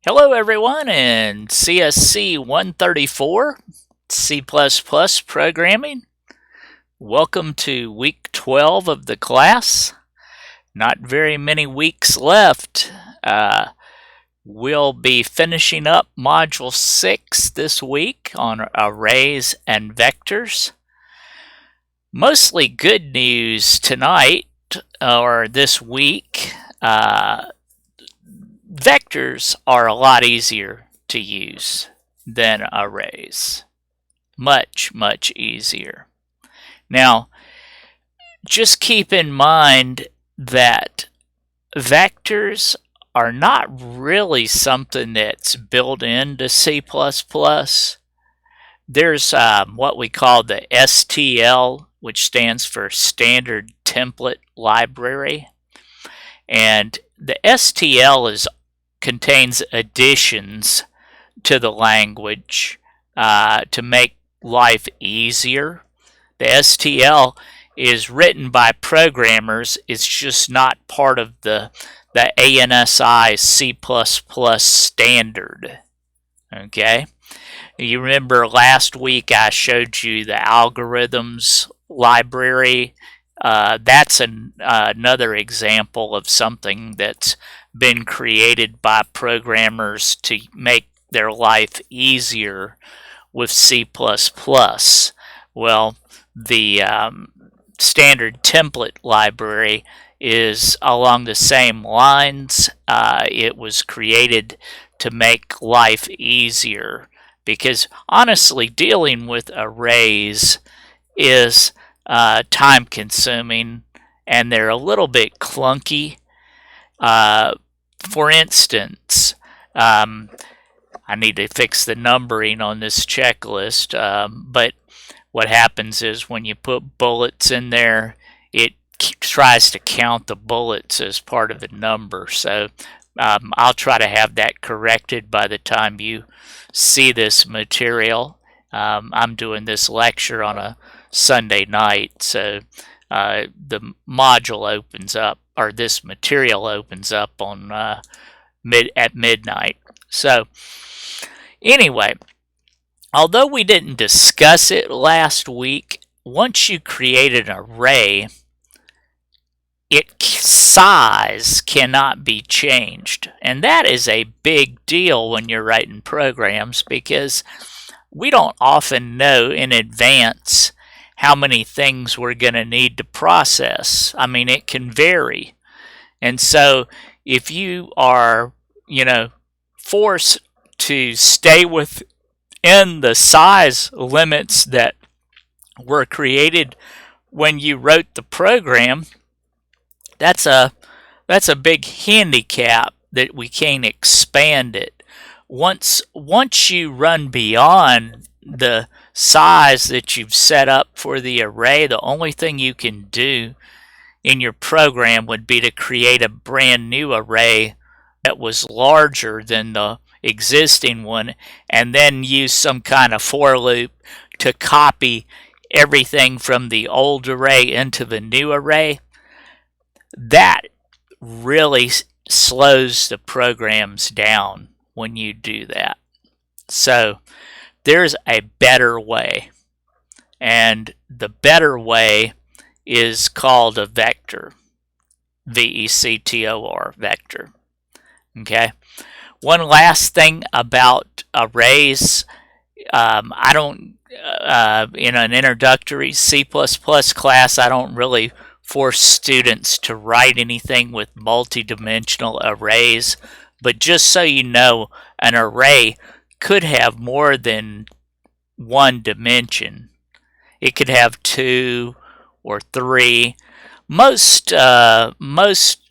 Hello everyone in CSC-134, C++ programming. Welcome to week 12 of the class. Not very many weeks left. We'll be finishing up Module 6 this week on arrays and vectors. Mostly good news tonight or this week. Vectors are a lot easier to use than arrays. Much easier. Now, just keep in mind that vectors are not really something that's built into C++. There's what we call the STL, which stands for Standard Template Library. And the STL contains additions to the language to make life easier. The STL is written by programmers. It's just not part of the ANSI C++ standard. Okay? You remember last week I showed you the algorithms library. That's another example of something that's been created by programmers to make their life easier with C++. Well, the standard template library is along the same lines. It was created to make life easier because honestly dealing with arrays is time consuming and they're a little bit clunky. For instance, I need to fix the numbering on this checklist, but what happens is when you put bullets in there, it tries to count the bullets as part of the number. So I'll try to have that corrected by the time you see this material. I'm doing this lecture on a Sunday night, so the module opens up, or this material opens up on at midnight. So anyway, although we didn't discuss it last week, once you create an array, its size cannot be changed. And that is a big deal when you're writing programs because we don't often know in advance how many things we're going to need to process. I mean, it can vary. And so if you are, forced to stay within the size limits that were created when you wrote the program, that's a big handicap that we can't expand it. Once you run beyond the size that you've set up for the array, the only thing you can do in your program would be to create a brand new array that was larger than the existing one and then use some kind of for loop to copy everything from the old array into the new array. That really slows the programs down when you do that. So there's a better way, and the better way is called a vector. V-E-C-T-O-R, vector. Okay. One last thing about arrays. I don't, in an introductory C++ class, I don't really force students to write anything with multi-dimensional arrays. But just so you know, an array could have more than one dimension. It could have 2 or 3. Most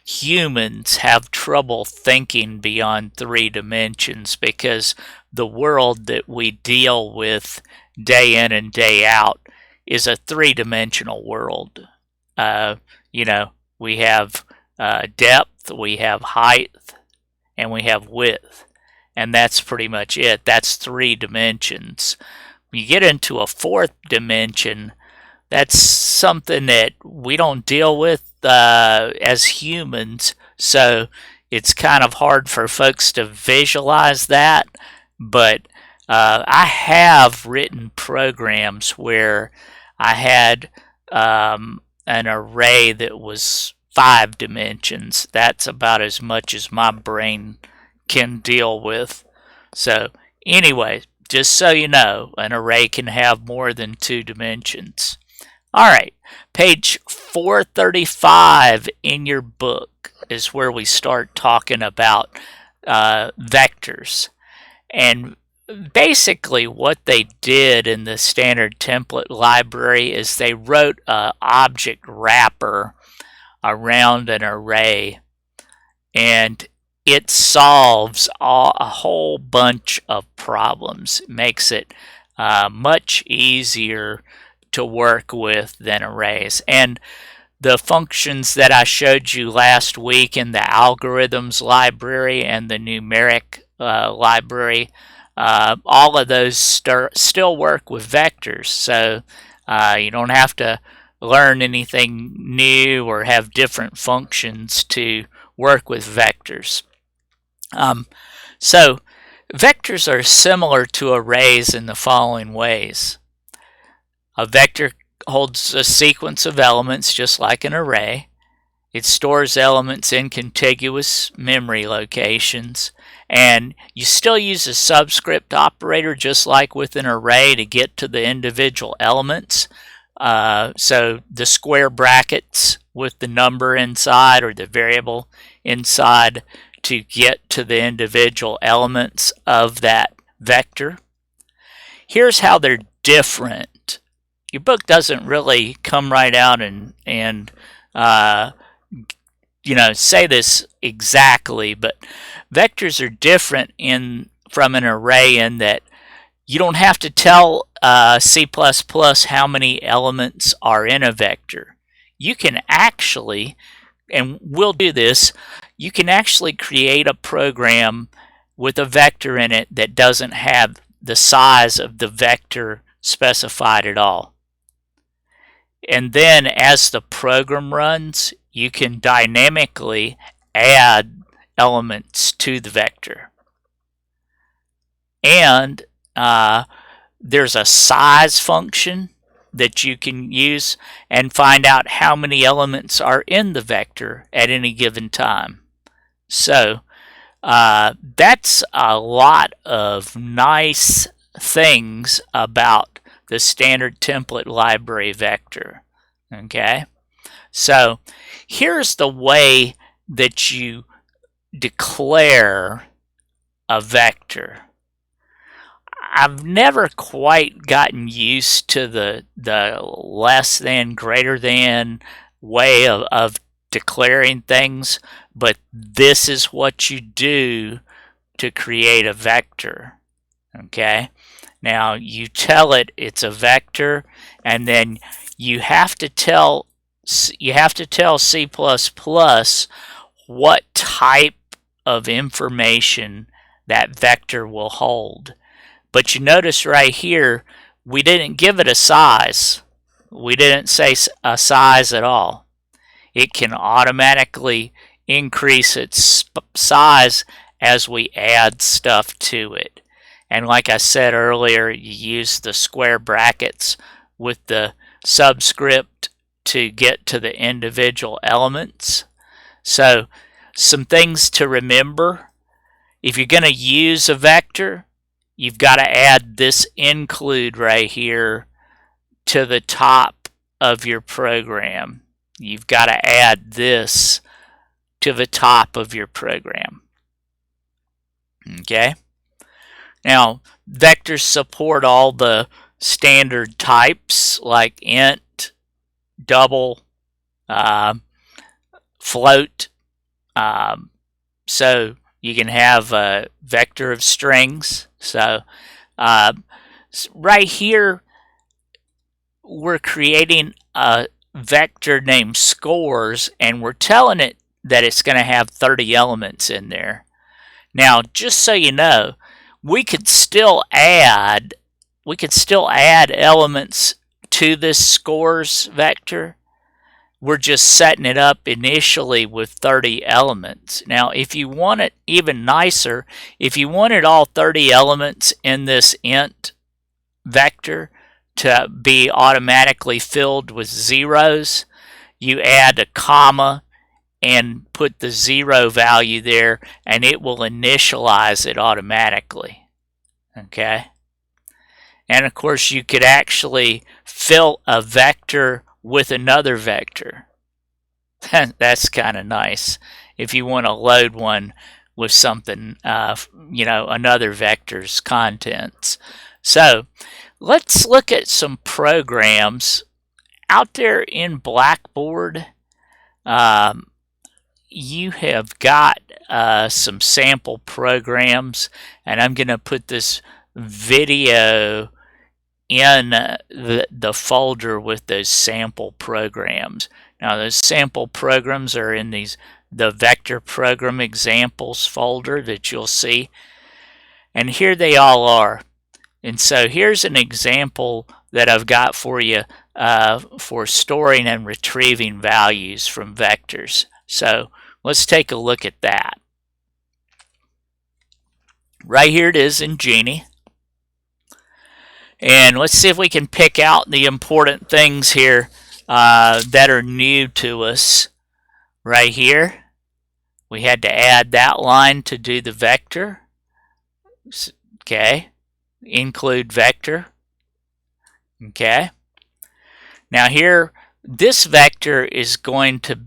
humans have trouble thinking beyond 3 dimensions because the world that we deal with day in and day out is a 3-dimensional world. We have depth, we have height, and we have width. And that's pretty much it. That's 3 dimensions. When you get into a 4th dimension, that's something that we don't deal with as humans. So it's kind of hard for folks to visualize that, but I have written programs where I had an array that was 5 dimensions. That's about as much as my brain can deal with. So anyway, just so you know, an array can have more than 2 dimensions. All right, page 435 in your book is where we start talking about vectors. And basically what they did in the standard template library is they wrote an object wrapper around an array, and it solves a whole bunch of problems. It makes it much easier to work with than arrays. And the functions that I showed you last week in the algorithms library and the numeric library, all of those still work with vectors. So you don't have to learn anything new or have different functions to work with vectors. So vectors are similar to arrays in the following ways. A vector holds a sequence of elements just like an array. It stores elements in contiguous memory locations, and you still use a subscript operator just like with an array to get to the individual elements. So the square brackets with the number inside or the variable inside to get to the individual elements of that vector. Here's how they're different. Your book doesn't really come right out and say this exactly, but vectors are different from an array in that you don't have to tell C++ how many elements are in a vector. You can actually, and we'll do this, you can actually create a program with a vector in it that doesn't have the size of the vector specified at all. And then as the program runs, you can dynamically add elements to the vector. And there's a size function that you can use and find out how many elements are in the vector at any given time. So that's a lot of nice things about the standard template library vector. Okay, so here's the way that you declare a vector. I've never quite gotten used to the less than, greater than way of declaring things, but this is what you do to create a vector. Okay, now you tell it it's a vector, and then you have to tell C++ what type of information that vector will hold. But you notice right here, we didn't give it a size. We didn't say a size at all. It can automatically increase its size as we add stuff to it. And like I said earlier, you use the square brackets with the subscript to get to the individual elements. So some things to remember. If you're going to use a vector, you've got to add this include right here to the top of your program. You've got to add this to the top of your program. Okay? Now, vectors support all the standard types like int, double, float. So you can have a vector of strings. So right here, we're creating a vector named scores, and we're telling it that it's going to have 30 elements in there. Now, just so you know, we could still add elements to this scores vector. we're just setting it up initially with 30 elements. Now, if you want it even nicer, if you wanted all 30 elements in this int vector to be automatically filled with zeros, you add a comma and put the 0 value there, and it will initialize it automatically. Okay? And of course, you could actually fill a vector with another vector. That's kind of nice if you want to load one with something, another vector's contents. So let's look at some programs out there in Blackboard. You have got some sample programs, and I'm going to put this video in the folder with those sample programs. Now, those sample programs are in the vector program examples folder that you'll see, and here they all are. And so here's an example that I've got for you for storing and retrieving values from vectors. So let's take a look at that. Right here it is in Genie. And let's see if we can pick out the important things here that are new to us. Right here, we had to add that line to do the vector. Okay, include vector. Okay, now here, this vector is going to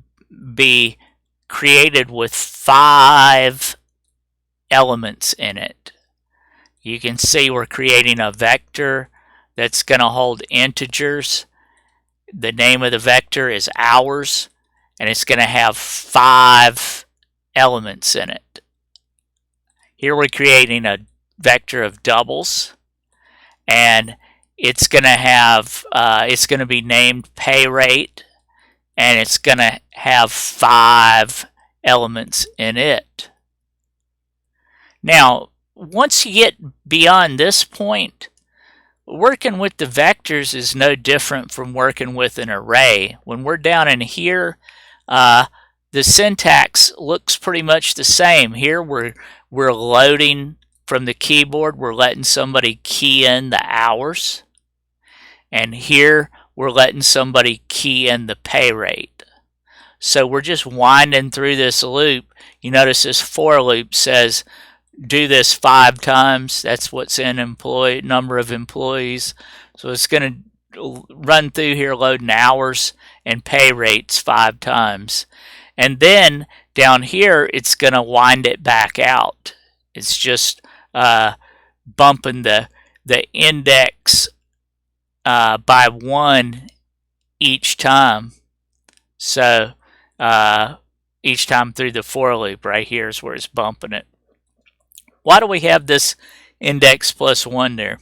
be created with 5 elements in it. You can see we're creating a vector that's going to hold integers. The name of the vector is hours, and it's going to have 5 elements in it. Here we're creating a vector of doubles, and it's going to have it's going to be named pay rate, and it's going to have 5 elements in it. Now, once you get beyond this point, working with the vectors is no different from working with an array. When we're down in here, the syntax looks pretty much the same. Here we're loading from the keyboard. We're letting somebody key in the hours. And here we're letting somebody key in the pay rate. So we're just winding through this loop. You notice this for loop says do this 5 times. That's what's in number of employees. So it's going to run through here loading hours and pay rates 5 times. And then down here, it's going to wind it back out. It's just bumping the index by 1 each time. So each time through the for loop right here is where it's bumping it. Why do we have this index plus 1 there?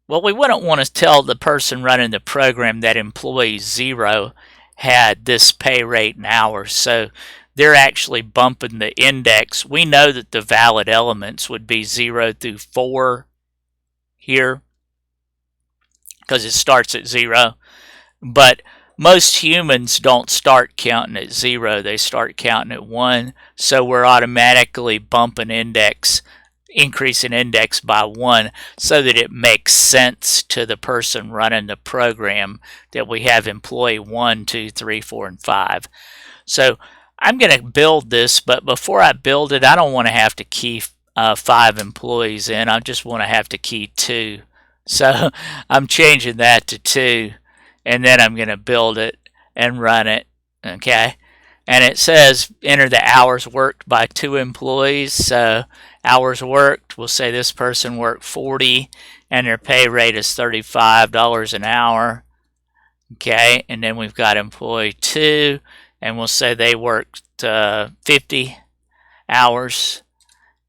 Well, we wouldn't want to tell the person running the program that employee 0 had this pay rate in hours. So they're actually bumping the index. We know that the valid elements would be 0 through 4 here because it starts at 0. But most humans don't start counting at 0. They start counting at 1. So we're automatically bumping index, increasing index by 1 so that it makes sense to the person running the program that we have employee 1, 2, 3, 4, and 5. So I'm going to build this, but before I build it, I don't want to have to key 5 employees in. I just want to have to key 2. So I'm changing that to 2. And then I'm going to build it and run it, okay? And it says enter the hours worked by 2 employees. So hours worked, we'll say this person worked 40 and their pay rate is $35 an hour, okay? And then we've got employee 2, and we'll say they worked 50 hours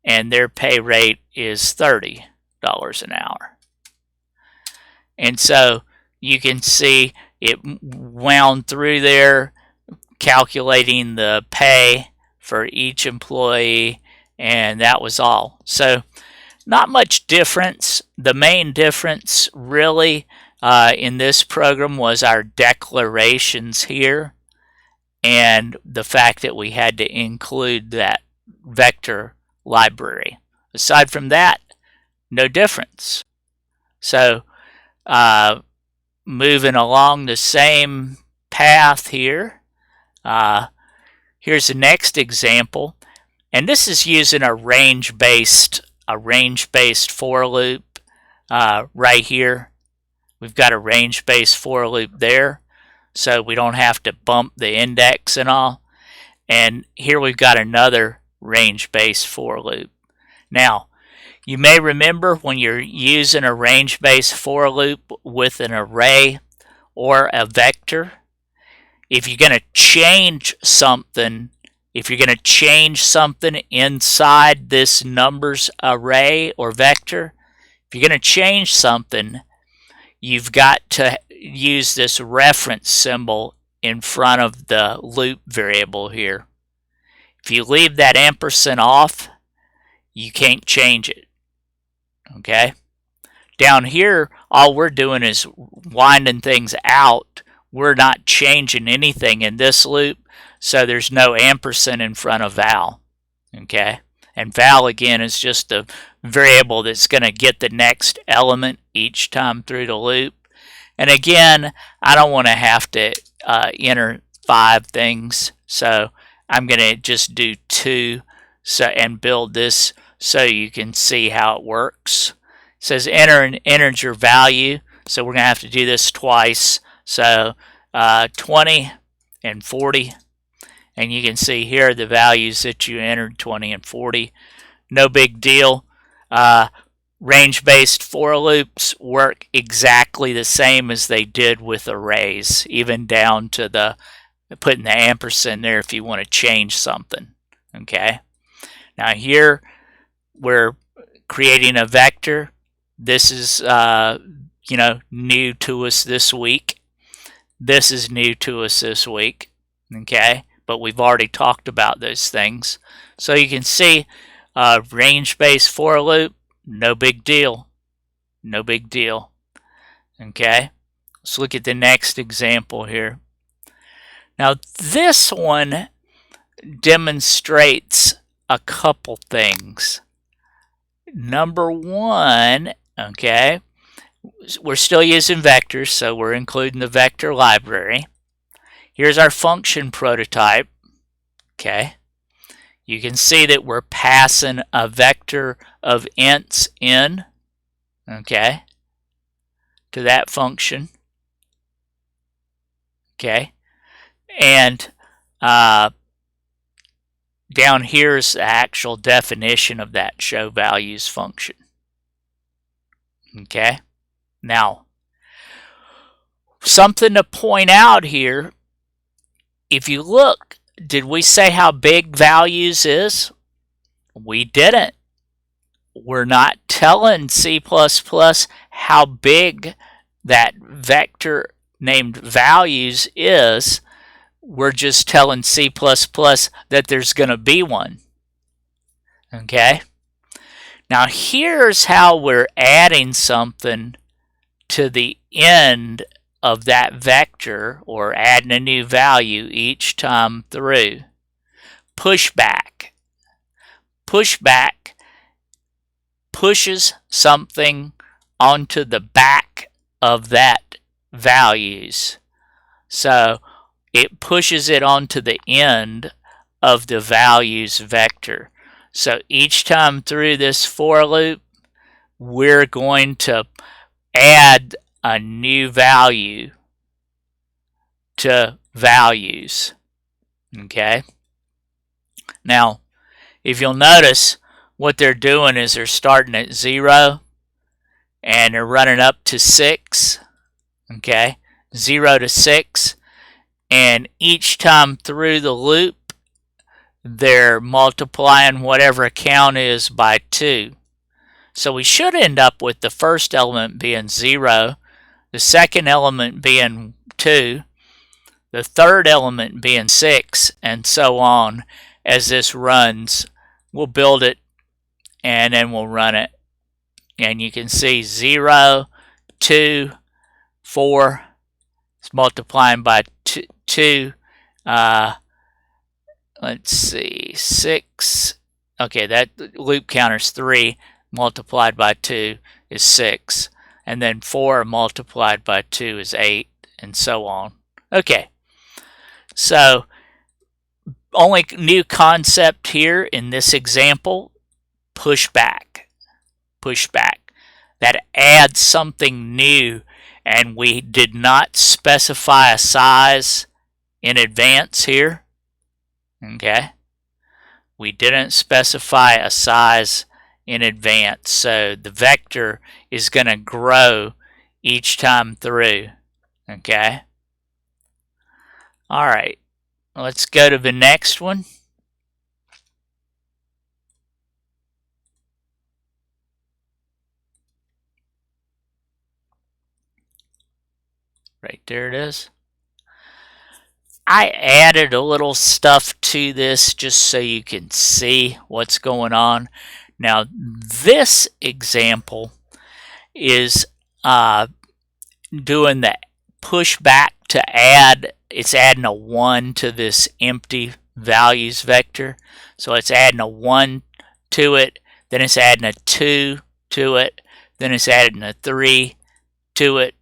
and their pay rate is $30 an hour. And so you can see it wound through there, calculating the pay for each employee, and that was all. So not much difference. The main difference really in this program was our declarations here and the fact that we had to include that vector library. Aside from that, no difference. So moving along the same path here, here's the next example, and this is using a range-based for loop right here. We've got a range-based for loop there, so we don't have to bump the index and all. And here we've got another range-based for loop. Now, you may remember when you're using a range-based for loop with an array or a vector, if you're going to change something, inside this numbers array or vector, if you're going to change something, you've got to use this reference symbol in front of the loop variable here. If you leave that ampersand off, you can't change it. Okay? Down here, all we're doing is winding things out. We're not changing anything in this loop, so there's no ampersand in front of val. Okay? And val, again, is just the variable that's going to get the next element each time through the loop. And again, I don't want to have to enter 5 things, so I'm going to just do 2 and build this so you can see how it works. It says enter an integer value, so we're going to have to do this twice. So 20 and 40, and you can see here are the values that you entered, 20 and 40. No big deal. Range-based for loops work exactly the same as they did with arrays, even down to the putting the ampersand there if you want to change something. Okay. Now here we're creating a vector. This is new to us this week. This is new to us this week. Okay, but we've already talked about those things. So you can see range-based for loop, no big deal. No big deal. Okay, let's look at the next example here. Now this one demonstrates a couple things. Number one, okay, we're still using vectors, so we're including the vector library. Here's our function prototype. Okay, you can see that we're passing a vector of ints in, okay, to that function. Okay, and down here is the actual definition of that show values function. Okay, now something to point out here. If you look, did we say how big values is? We didn't. We're not telling C++ how big that vector named values is. We're just telling C++ that there's going to be one. Okay? Now here's how we're adding something to the end of that vector, or adding a new value each time through. Pushback. Pushback pushes something onto the back of that values. So it pushes it onto the end of the values vector. So each time through this for loop, we're going to add a new value to values. Okay? Now, if you'll notice, what they're doing is they're starting at 0 and they're running up to 6. Okay? 0 to 6. And each time through the loop, they're multiplying whatever count is by 2. So we should end up with the first element being 0, the second element being 2, the third element being 6, and so on as this runs. We'll build it and then we'll run it. And you can see 0, 2, 4 is multiplying by 2. Let's see, 6. Okay, that loop counter's 3 multiplied by 2 is 6. And then 4 multiplied by 2 is 8, and so on. Okay, so only new concept here in this example, pushback. Pushback. That adds something new, and we did not specify a size in advance here. Okay, we didn't specify a size in advance, so the vector is going to grow each time through. Okay, all right, let's go to the next one. Right there it is. I added a little stuff to this just so you can see what's going on. Now, this example is doing the pushback to add. It's adding a 1 to this empty values vector. So it's adding a 1 to it, then it's adding a 2 to it, then it's adding a 3 to it.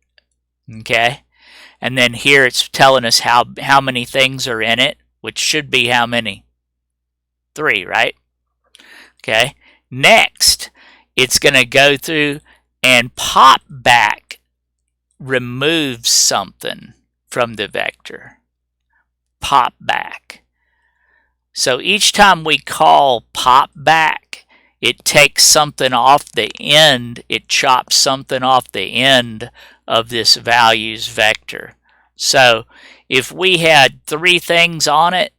Okay? And then here it's telling us how many things are in it, which should be how many? 3, right? Okay. Next, it's going to go through and pop back, remove something from the vector. Pop back. So each time we call pop back, it takes something off the end, it chops something off the end of this values vector. So if we had 3 things on it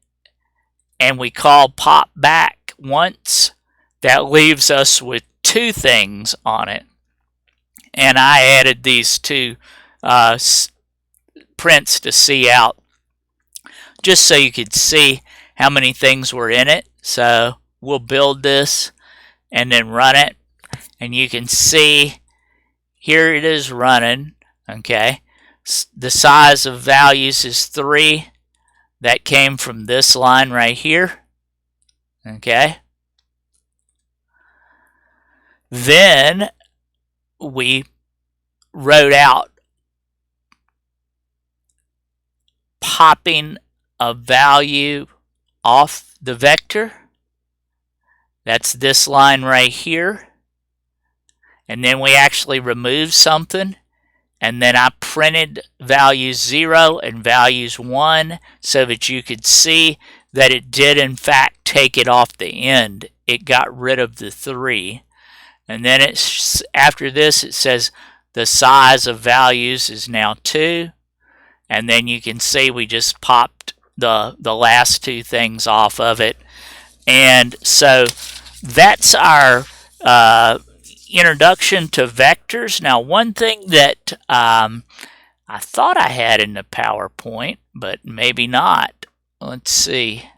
and we call pop back once, that leaves us with 2 things on it. And I added these 2 prints to see out just so you could see how many things were in it. So we'll build this and then run it, and you can see here it is running. Okay, the size of values is 3. That came from this line right here. Okay, then we wrote out popping a value off the vector. That's this line right here. And then we actually removed something. And then I printed values 0 and values 1 so that you could see that it did in fact take it off the end. It got rid of the 3. And then it's after this it says the size of values is now 2. And then you can see we just popped the last 2 things off of it. And so that's our introduction to vectors. Now, one thing that I thought I had in the PowerPoint, but maybe not. Let's see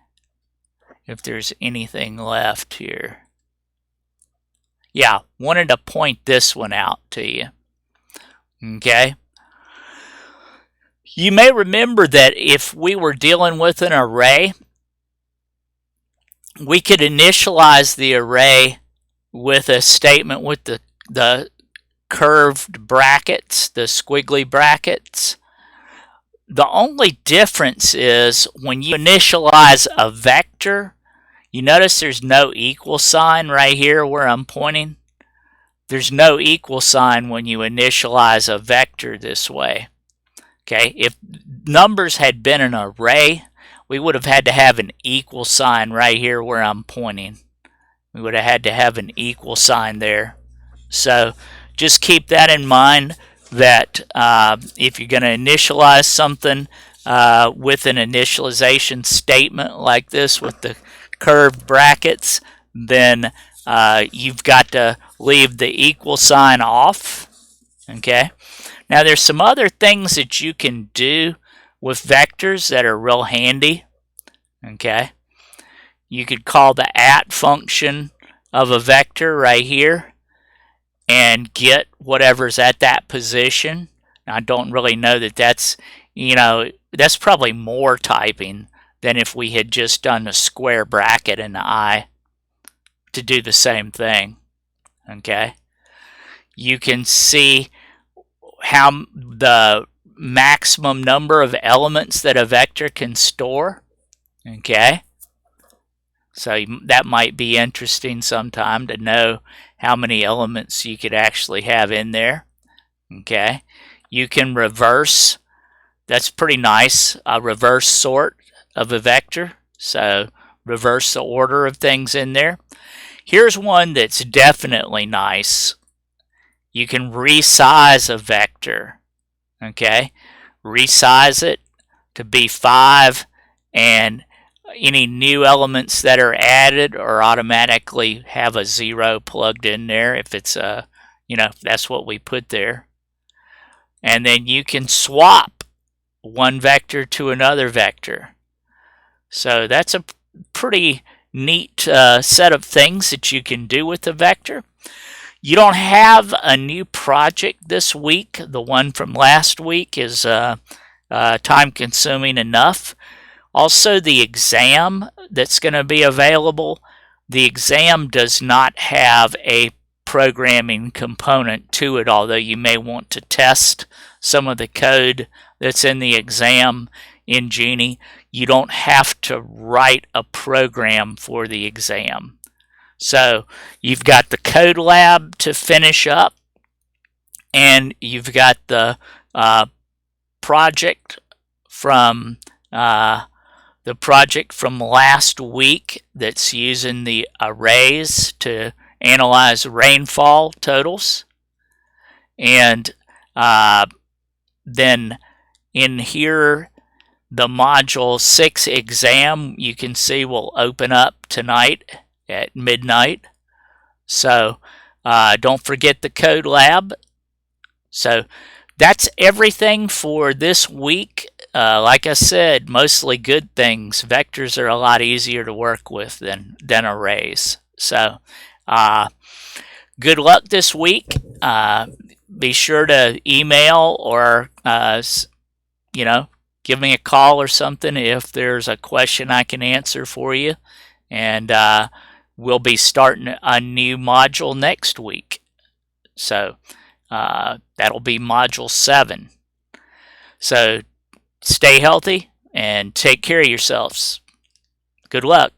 if there's anything left here. Yeah, wanted to point this one out to you. Okay. You may remember that if we were dealing with an array, we could initialize the array with a statement with the curved brackets, the squiggly brackets. The only difference is when you initialize a vector, you notice there's no equal sign right here where I'm pointing. There's no equal sign when you initialize a vector this way. Okay, if numbers had been an array, we would have had to have an equal sign right here where I'm pointing. We would have had to have an equal sign there. So just keep that in mind, that if you're going to initialize something with an initialization statement like this with the curved brackets, then you've got to leave the equal sign off. Okay. Now there's some other things that you can do with vectors that are real handy. Okay. You could call the at function of a vector right here and get whatever's at that position. I don't really know that that's, that's probably more typing than if we had just done a square bracket and the I to do the same thing. Okay. You can see how the maximum number of elements that a vector can store. Okay. So that might be interesting sometime to know how many elements you could actually have in there. Okay. You can reverse. That's pretty nice. A reverse sort of a vector. So reverse the order of things in there. Here's one that's definitely nice. You can resize a vector. Okay. Resize it to be 5, and any new elements that are added or automatically have a 0 plugged in there if it's if that's what we put there. And then you can swap one vector to another vector. So that's a pretty neat set of things that you can do with the vector. You don't have a new project this week. The one from last week is time consuming enough. Also, the exam that's going to be available, the exam does not have a programming component to it, although you may want to test some of the code that's in the exam in Genie. You don't have to write a program for the exam. So you've got the code lab to finish up, and you've got the project from last week that's using the arrays to analyze rainfall totals. And then in here, the module 6 exam, you can see, will open up tonight at midnight. So don't forget the code lab. So that's everything for this week. Like I said, mostly good things. Vectors are a lot easier to work with than arrays. So good luck this week. Be sure to email or give me a call or something if there's a question I can answer for you. And we'll be starting a new module next week. So that'll be module 7. So stay healthy and take care of yourselves. Good luck.